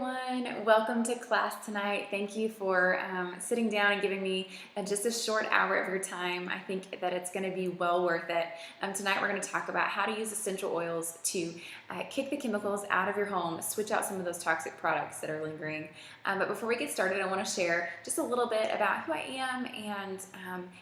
everyone. Welcome to class tonight. Thank you for sitting down and giving me just a short hour of your time. I think that it's going to be well worth it. Tonight we're going to talk about how to use essential oils to kick the chemicals out of your home, switch out some of those toxic products that are lingering. But before we get started, I want to share just a little bit about who I am and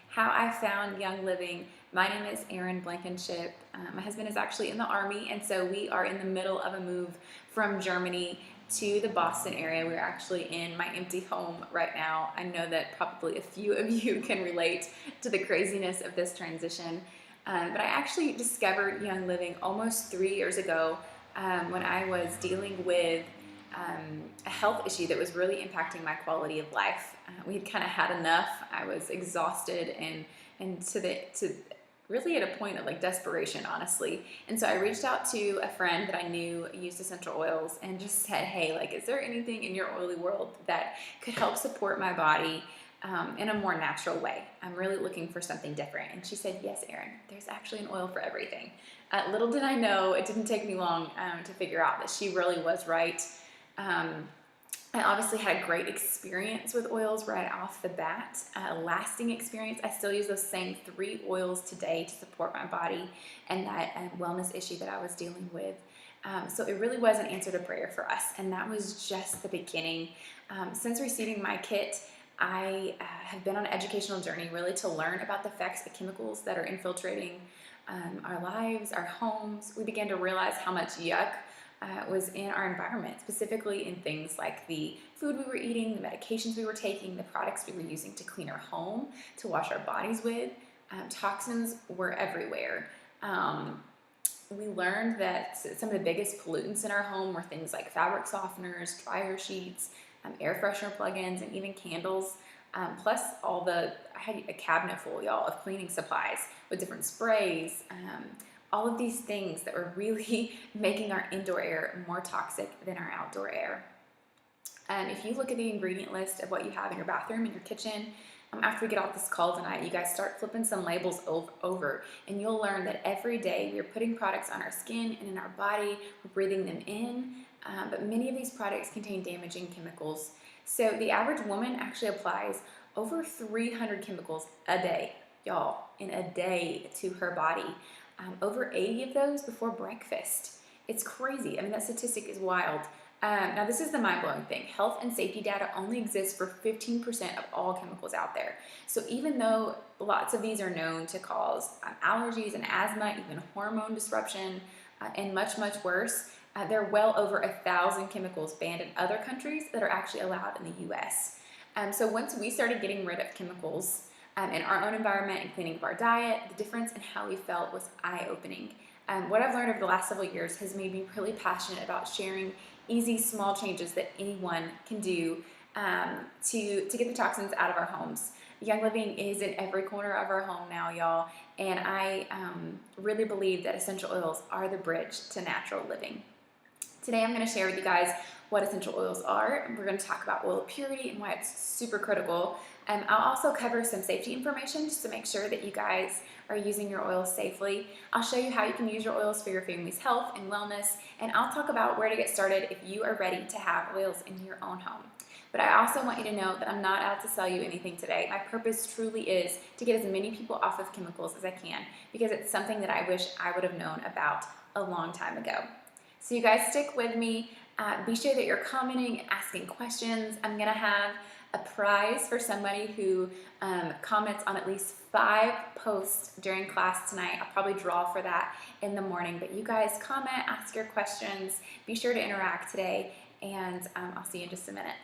how I found Young Living. My name is Erin Blankenship. My husband is actually in the Army, and so we are in the middle of a move from Germany to the Boston area. We're actually in my empty home right now. I know that probably a few of you can relate to the craziness of this transition. But I actually discovered Young Living almost 3 years ago when I was dealing with a health issue that was really impacting my quality of life. We had kind of had enough. I was exhausted and to really at a point of like desperation, honestly. And so I reached out to a friend that I knew used essential oils and just said, hey, like, is there anything in your oily world that could help support my body in a more natural way? I'm really looking for something different. And she said, yes, Erin, there's actually an oil for everything. Little did I know, it didn't take me long to figure out that she really was right. I obviously had a great experience with oils right off the bat, a lasting experience. I still use those same 3 oils today to support my body and that wellness issue that I was dealing with. So it really was an answer to prayer for us, and that was just the beginning. Since receiving my kit, I have been on an educational journey really to learn about the effects of chemicals that are infiltrating our lives, our homes. We began to realize how much yuck was in our environment, specifically in things like the food we were eating, the medications we were taking, the products we were using to clean our home, to wash our bodies with. Toxins were everywhere. We learned that some of the biggest pollutants in our home were things like fabric softeners, dryer sheets, air freshener plugins, and even candles. Plus I had a cabinet full, y'all, of cleaning supplies with different sprays, all of these things that were really making our indoor air more toxic than our outdoor air. If you look at the ingredient list of what you have in your bathroom, in your kitchen, after we get off this call tonight, you guys start flipping some labels over, and you'll learn that every day we are putting products on our skin and in our body, we're breathing them in, but many of these products contain damaging chemicals. So the average woman actually applies over 300 chemicals a day, y'all, in a day to her body. Over 80 of those before breakfast. It's crazy. I mean, that statistic is wild. Now, this is the mind-blowing thing. Health and safety data only exists for 15% of all chemicals out there. So even though lots of these are known to cause allergies and asthma, even hormone disruption, and much, much worse, there are well over 1,000 chemicals banned in other countries that are actually allowed in the US. So once we started getting rid of chemicals in our own environment and cleaning up our diet, the difference in how we felt was eye-opening. What I've learned over the last several years has made me really passionate about sharing easy, small changes that anyone can do to get the toxins out of our homes. Young Living is in every corner of our home now, y'all, and I really believe that essential oils are the bridge to natural living. Today I'm going to share with you guys what essential oils are. We're going to talk about oil purity and why it's super critical. I'll also cover some safety information just to make sure that you guys are using your oils safely. I'll show you how you can use your oils for your family's health and wellness, and I'll talk about where to get started if you are ready to have oils in your own home. But I also want you to know that I'm not out to sell you anything today. My purpose truly is to get as many people off of chemicals as I can, because it's something that I wish I would have known about a long time ago. So you guys stick with me. Be sure that you're commenting, asking questions. I'm gonna have a prize for somebody who comments on at least 5 posts during class tonight. I'll probably draw for that in the morning, but you guys comment, ask your questions, be sure to interact today, and I'll see you in just a minute.